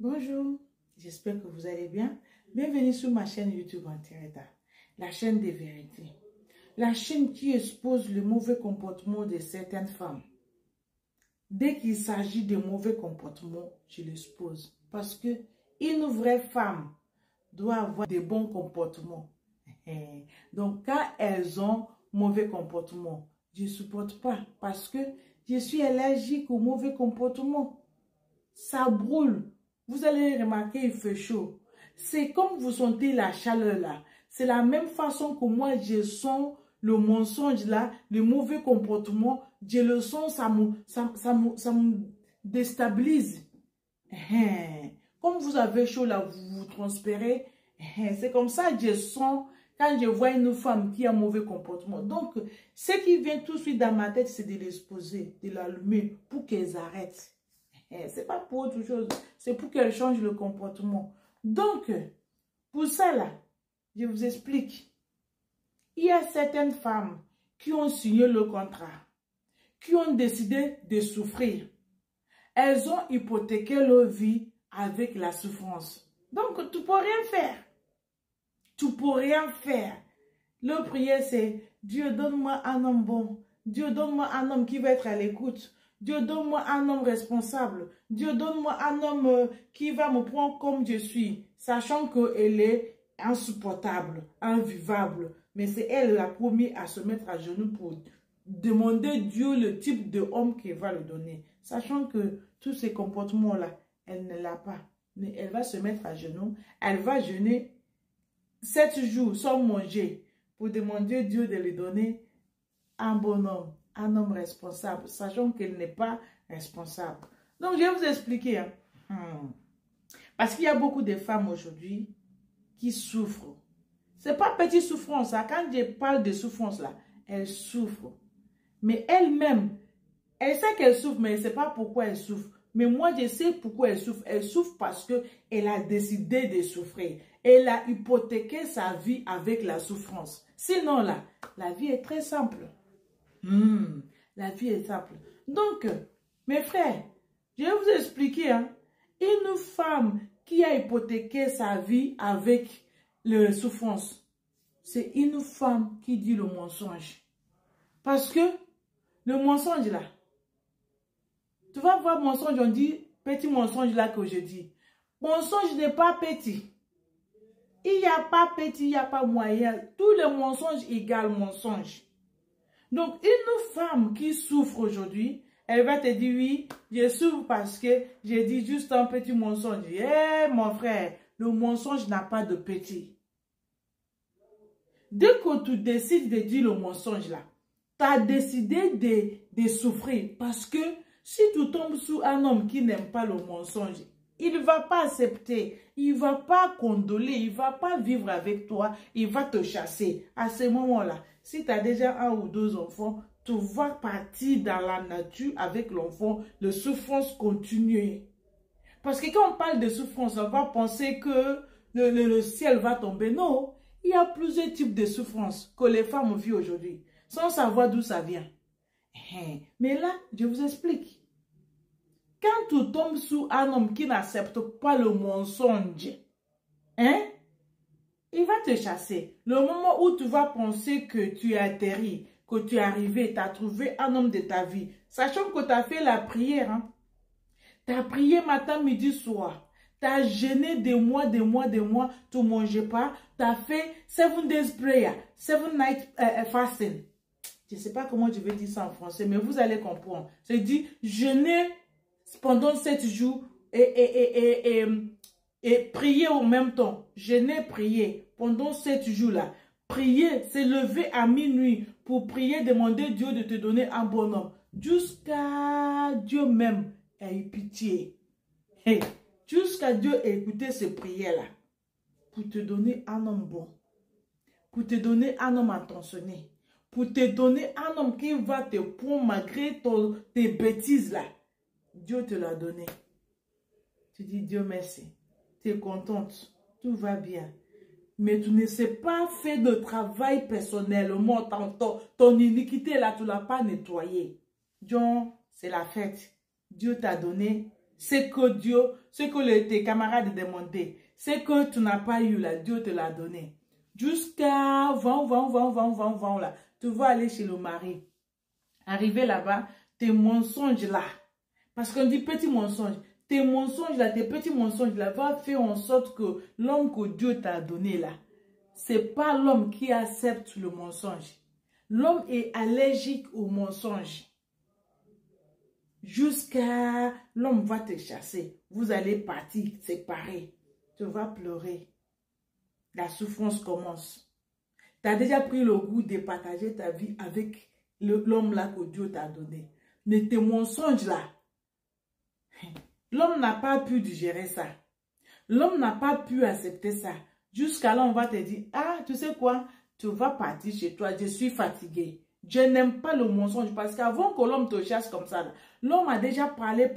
Bonjour, j'espère que vous allez bien. Bienvenue sur ma chaîne YouTube Antireta, la chaîne des vérités. La chaîne qui expose le mauvais comportement de certaines femmes. Dès qu'il s'agit de mauvais comportements, je l'expose. Parce que une vraie femme doit avoir de bons comportements. Donc quand elles ont mauvais comportements, je ne supporte pas. Parce que je suis allergique aux mauvais comportements. Ça brûle. Vous allez remarquer, il fait chaud. C'est comme vous sentez la chaleur là. C'est la même façon que moi, je sens le mensonge là, le mauvais comportement. Je le sens, ça me déstabilise. Comme vous avez chaud là, vous transpirez. C'est comme ça que je sens quand je vois une femme qui a un mauvais comportement. Donc, ce qui vient tout de suite dans ma tête, c'est de l'exposer, de l'allumer pour qu'elles arrêtent. C'est pas pour autre chose, c'est pour qu'elle change le comportement. Donc, pour ça là, je vous explique. Il y a certaines femmes qui ont signé le contrat, qui ont décidé de souffrir. Elles ont hypothéqué leur vie avec la souffrance. Donc, tu peux rien faire. Tu peux rien faire. Leur prière, c'est Dieu, donne-moi un homme bon. Dieu, donne-moi un homme qui va être à l'écoute. Dieu, donne-moi un homme responsable. Dieu, donne-moi un homme qui va me prendre comme je suis, sachant qu'elle est insupportable, invivable. Mais c'est elle la première à se mettre à genoux pour demander Dieu le type d'homme qu'il va le donner. Sachant que tous ces comportements-là, elle ne l'a pas. Mais elle va se mettre à genoux. Elle va jeûner 7 jours sans manger pour demander Dieu de lui donner un bon homme. Un homme responsable, sachant qu'elle n'est pas responsable. Donc, je vais vous expliquer. Parce qu'il y a beaucoup de femmes aujourd'hui qui souffrent. Ce n'est pas petite souffrance. Quand je parle de souffrance, là, elles souffrent. Mais elle-même, elle sait qu'elle souffre, mais elle ne sait pas pourquoi elle souffre. Mais moi, je sais pourquoi elle souffre. Elle souffre parce qu'elle a décidé de souffrir. Elle a hypothéqué sa vie avec la souffrance. Sinon, là, la vie est très simple. La vie est simple. Donc, mes frères, je vais vous expliquer. Une femme qui a hypothéqué sa vie avec la souffrance, c'est une femme qui dit le mensonge. Parce que le mensonge là, tu vas voir mensonge, on dit petit mensonge là que je dis. Mensonge n'est pas petit. Il n'y a pas petit, il n'y a pas moyen. Tous les mensonges égale mensonge. Donc, une femme qui souffre aujourd'hui, elle va te dire, oui, je souffre parce que j'ai dit juste un petit mensonge. Mon frère, le mensonge n'a pas de petit. Dès que tu décides de dire le mensonge là, tu as décidé de souffrir. Parce que si tu tombes sous un homme qui n'aime pas le mensonge, il ne va pas accepter, il ne va pas condoler, il ne va pas vivre avec toi, il va te chasser. À ce moment-là, si tu as déjà 1 ou 2 enfants, tu vas partir dans la nature avec l'enfant, de souffrance continue. Parce que quand on parle de souffrance, on va penser que le ciel va tomber. Non, il y a plusieurs types de souffrance que les femmes vivent aujourd'hui, sans savoir d'où ça vient. Mais là, je vous explique. Quand tu tombes sous un homme qui n'accepte pas le mensonge, il va te chasser. Le moment où tu vas penser que tu es atterri, que tu es arrivé, tu as trouvé un homme de ta vie, sachant que tu as fait la prière, tu as prié matin, midi, soir, tu as jeûné des mois, tu ne mangeais pas, tu as fait 7 days prayer, 7 night fasting. Je ne sais pas comment je vais dire ça en français, mais vous allez comprendre. C'est dit jeûner pendant 7 jours et prier en même temps. Jeûner, prier pendant 7 jours-là. Prier, c'est lever à minuit pour prier, demander Dieu de te donner un bon homme. Jusqu'à Dieu même ait eu pitié. Jusqu'à Dieu ait écouté ces prières-là. Pour te donner un homme bon. Pour te donner un homme attentionné. Pour te donner un homme qui va te prendre malgré tes bêtises là. Dieu te l'a donné. Tu dis Dieu merci. Tu es contente. Tout va bien. Mais tu ne sais pas faire de travail personnellement. Ton iniquité là, tu ne l'as pas nettoyé. Donc, c'est la fête. Dieu t'a donné Ce que Dieu, tes camarades demandaient, ce que tu n'as pas eu là, Dieu te l'a donné. Jusqu'à 20 là, tu vas aller chez le mari. Arrivé là-bas, tes mensonges là, parce qu'on dit petit mensonge, tes mensonges là, tes petits mensonges là, va faire en sorte que l'homme que Dieu t'a donné là, c'est pas l'homme qui accepte le mensonge. L'homme est allergique au mensonge. Jusqu'à l'homme va te chasser. Vous allez partir séparer. Tu vas pleurer. La souffrance commence. Tu as déjà pris le goût de partager ta vie avec l'homme là que Dieu t'a donné. Mais tes mensonges là, l'homme n'a pas pu digérer ça. L'homme n'a pas pu accepter ça. Jusqu'à là, on va te dire, ah, tu sais quoi, tu vas partir chez toi, je suis fatigué. Je n'aime pas le mensonge parce qu'avant que l'homme te chasse comme ça, l'homme a déjà parlé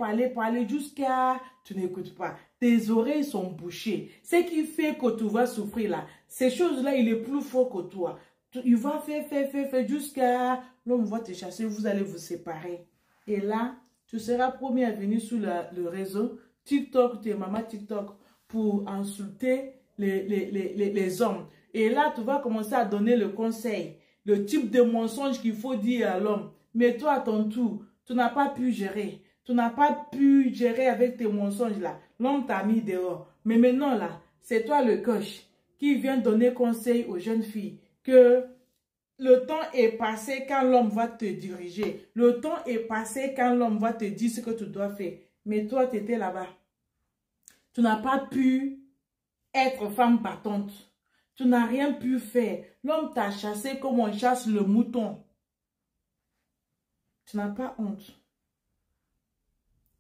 jusqu'à... Tu n'écoutes pas. Tes oreilles sont bouchées. Ce qui fait que tu vas souffrir là, ces choses-là, il est plus fort que toi. Il va faire jusqu'à... L'homme va te chasser, vous allez vous séparer. Et là, tu seras premier à venir sur le réseau TikTok, tu es maman TikTok, pour insulter les hommes. Et là, tu vas commencer à donner le conseil, le type de mensonge qu'il faut dire à l'homme. Mais toi, à ton tour, tu n'as pas pu gérer. Tu n'as pas pu gérer avec tes mensonges là. L'homme t'a mis dehors. Mais maintenant là, c'est toi le coach qui vient donner conseil aux jeunes filles que le temps est passé quand l'homme va te diriger. Le temps est passé quand l'homme va te dire ce que tu dois faire. Mais toi, tu étais là-bas. Tu n'as pas pu être femme battante. Tu n'as rien pu faire. L'homme t'a chassé comme on chasse le mouton. Tu n'as pas honte.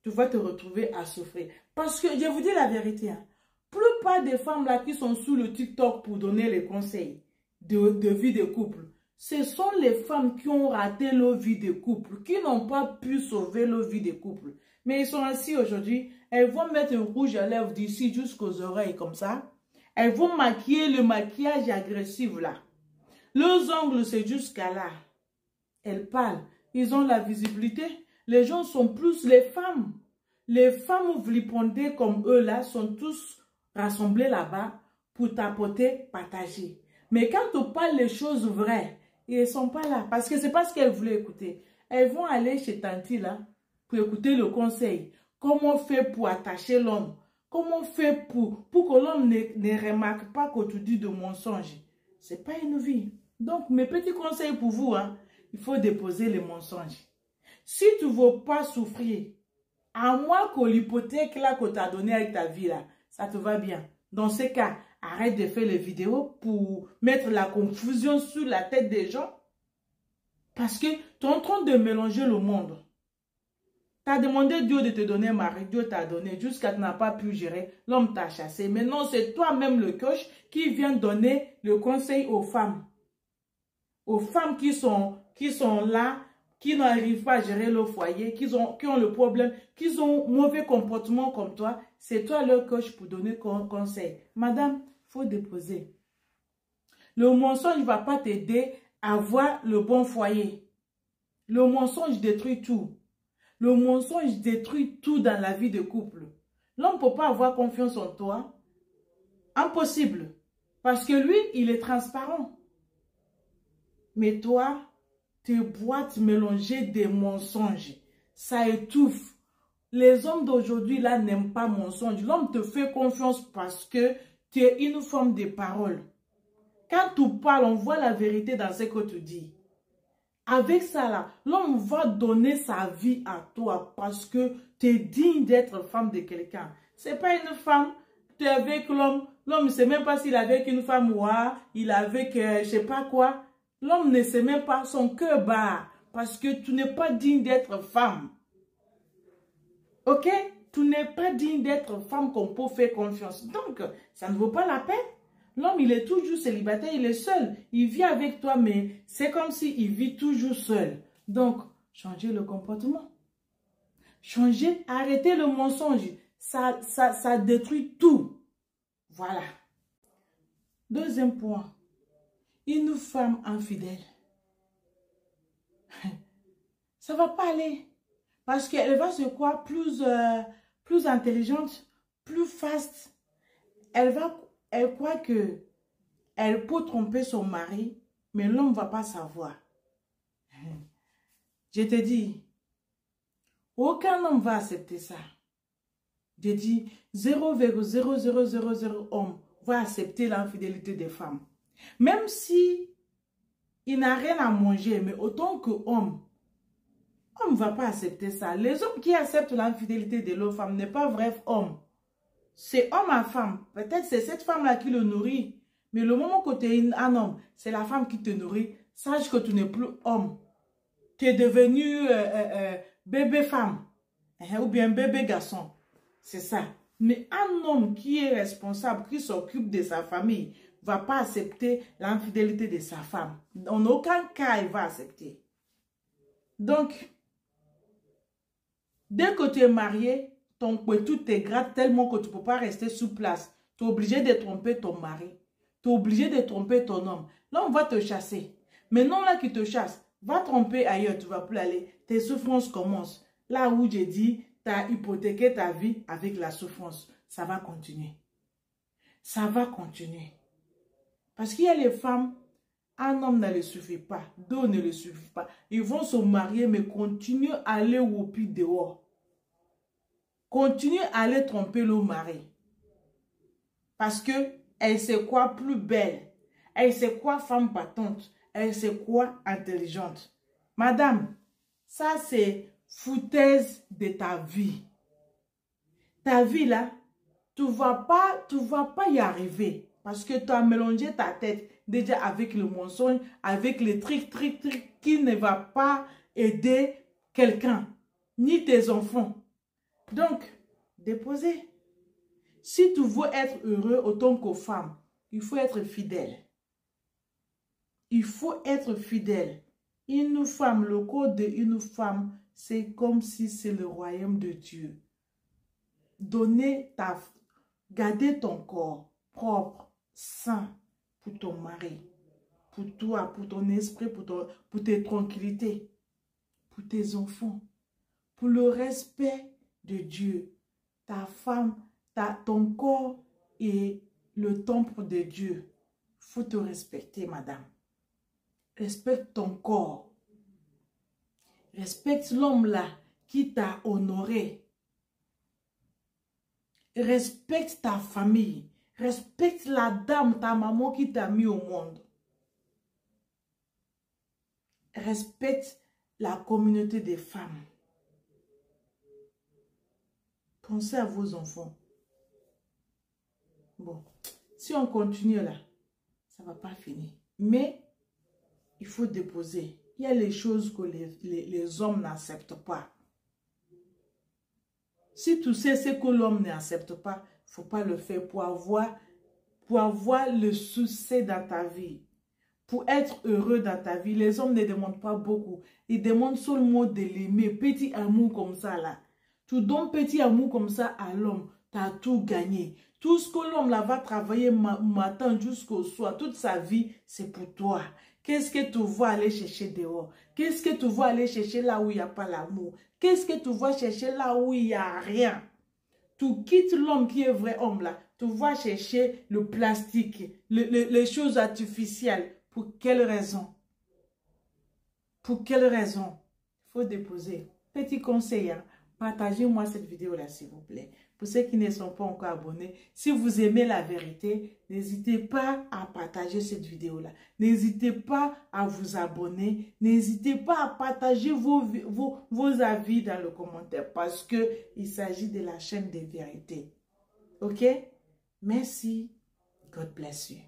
Tu vas te retrouver à souffrir. Parce que, je vous dis la vérité, hein, plupart des femmes là qui sont sous le TikTok pour donner les conseils de vie de couple, ce sont les femmes qui ont raté leur vie de couple, qui n'ont pas pu sauver leur vie de couple. Mais ils sont assis aujourd'hui, elles vont mettre un rouge à lèvres d'ici jusqu'aux oreilles comme ça. Elles vont maquiller le maquillage agressif là. Leurs ongles, c'est jusqu'à là. Elles parlent. Ils ont la visibilité. Les gens sont plus les femmes. Les femmes vilipendées comme eux là sont tous rassemblées là-bas pour tapoter, partager. Mais quand on parle les choses vraies, ils ne sont pas là. Parce que c'est pas ce qu'elles voulaient écouter. Elles vont aller chez Tanti là pour écouter le conseil. Comment faire pour attacher l'homme? Comment faire pour que l'homme ne remarque pas que tu dis de mensonges? Ce n'est pas une vie. Donc, mes petits conseils pour vous, hein, il faut déposer les mensonges. Si tu ne veux pas souffrir, à moins que l'hypothèque là que tu as donnée avec ta vie là, ça te va bien. Dans ce cas, arrête de faire les vidéos pour mettre la confusion sur la tête des gens. Parce que tu es en train de mélanger le monde. Tu as demandé Dieu de te donner un mari, Dieu t'a donné, jusqu'à tu n'as pas pu gérer, l'homme t'a chassé. Maintenant, c'est toi-même le coach qui vient donner le conseil aux femmes. Aux femmes qui sont là, qui n'arrivent pas à gérer leur foyer, qui ont le problème, qui ont mauvais comportement comme toi. C'est toi le coach pour donner conseil. Madame, il faut déposer. Le mensonge ne va pas t'aider à avoir le bon foyer. Le mensonge détruit tout. Le mensonge détruit tout dans la vie de couple. L'homme ne peut pas avoir confiance en toi. Impossible. Parce que lui, il est transparent. Mais toi, tes boîtes mélangées des mensonges, ça étouffe. Les hommes d'aujourd'hui, là, n'aiment pas mensonge. L'homme te fait confiance parce que tu es une femme de parole. Quand tu parles, on voit la vérité dans ce que tu dis. Avec ça, là, l'homme va donner sa vie à toi parce que tu es digne d'être femme de quelqu'un. Ce n'est pas une femme, tu es avec l'homme. L'homme ne sait même pas s'il est avec une femme ou il est avec je ne sais pas quoi. L'homme ne sait même pas, son cœur bat parce que tu n'es pas digne d'être femme. Ok? Tu n'es pas digne d'être femme qu'on peut faire confiance. Donc, ça ne vaut pas la peine. L'homme, il est toujours célibataire, il est seul. Il vit avec toi, mais c'est comme s'il vit toujours seul. Donc, changez le comportement. Changez, arrêtez le mensonge. Ça détruit tout. Voilà. Deuxième point. Une femme infidèle. Ça ne va pas aller. Parce qu'elle va se croire plus intelligente, plus fast. Elle croit que elle peut tromper son mari, mais l'homme ne va pas savoir. Je te dis, aucun homme va accepter ça. Je dis 0,0000 homme va accepter l'infidélité des femmes. Même si il n'a rien à manger, mais autant que homme, on ne va pas accepter ça. Les hommes qui acceptent l'infidélité de leur femme n'est pas vrai homme. C'est homme à femme. Peut-être c'est cette femme-là qui le nourrit. Mais le moment que tu es un homme, c'est la femme qui te nourrit. Sache que tu n'es plus homme. Tu es devenu bébé femme. Ou bien bébé garçon. C'est ça. Mais un homme qui est responsable, qui s'occupe de sa famille, ne va pas accepter l'infidélité de sa femme. En aucun cas, il va accepter. Donc, dès que tu es marié, ton tout te gratte tellement que tu ne peux pas rester sous place. Tu es obligé de tromper ton mari. Tu es obligé de tromper ton homme. Là, on va te chasser. Maintenant, là qui te chasse, va tromper ailleurs, tu ne vas plus aller. Tes souffrances commencent. Là où j'ai dit, tu as hypothéqué ta vie avec la souffrance. Ça va continuer. Ça va continuer. Parce qu'il y a les femmes, un homme ne le suffit pas, deux ne le suffit pas. Ils vont se marier, mais continuent à aller au pied dehors. Continue à aller tromper le mari. Parce que elle se croit plus belle. Elle se croit femme battante. Elle se croit intelligente. Madame, ça c'est foutaise de ta vie. Ta vie là, tu vas pas y arriver. Parce que tu as mélangé ta tête déjà avec le mensonge, avec les trucs qui ne va pas aider quelqu'un, ni tes enfants. Donc, déposez. Si tu veux être heureux autant que femme, il faut être fidèle. Il faut être fidèle. Une femme, le code d'une femme, c'est comme si c'est le royaume de Dieu. Garder ton corps propre, sain pour ton mari, pour toi, pour ton esprit, pour tes tranquillités, pour tes enfants, pour le respect de Dieu. Ta femme, ton corps est le temple de Dieu. Il faut te respecter, madame. Respecte ton corps. Respecte l'homme là qui t'a honoré. Respecte ta famille. Respecte la dame, ta maman qui t'a mis au monde. Respecte la communauté des femmes. Pensez à vos enfants. Bon, si on continue là, ça ne va pas finir. Mais, il faut déposer. Il y a les choses que les hommes n'acceptent pas. Si tu sais ce que l'homme n'accepte pas, il ne faut pas le faire pour avoir le succès dans ta vie. Pour être heureux dans ta vie, les hommes ne demandent pas beaucoup. Ils demandent seulement de l'aimer. Petit amour comme ça là. Tu donnes petit amour comme ça à l'homme, tu as tout gagné. Tout ce que l'homme là va travailler matin jusqu'au soir, toute sa vie, c'est pour toi. Qu'est-ce que tu vas aller chercher dehors? Qu'est-ce que tu vas aller chercher là où il n'y a pas l'amour? Qu'est-ce que tu vas chercher là où il n'y a rien? Tu quittes l'homme qui est vrai homme là. Tu vas chercher le plastique, les choses artificielles. Pour quelle raison? Pour quelle raison? Il faut déposer. Petit conseil, hein? Partagez-moi cette vidéo-là, s'il vous plaît. Pour ceux qui ne sont pas encore abonnés, si vous aimez la vérité, n'hésitez pas à partager cette vidéo-là. N'hésitez pas à vous abonner. N'hésitez pas à partager vos avis dans le commentaire parce qu'il s'agit de la chaîne des vérités. OK? Merci. God bless you.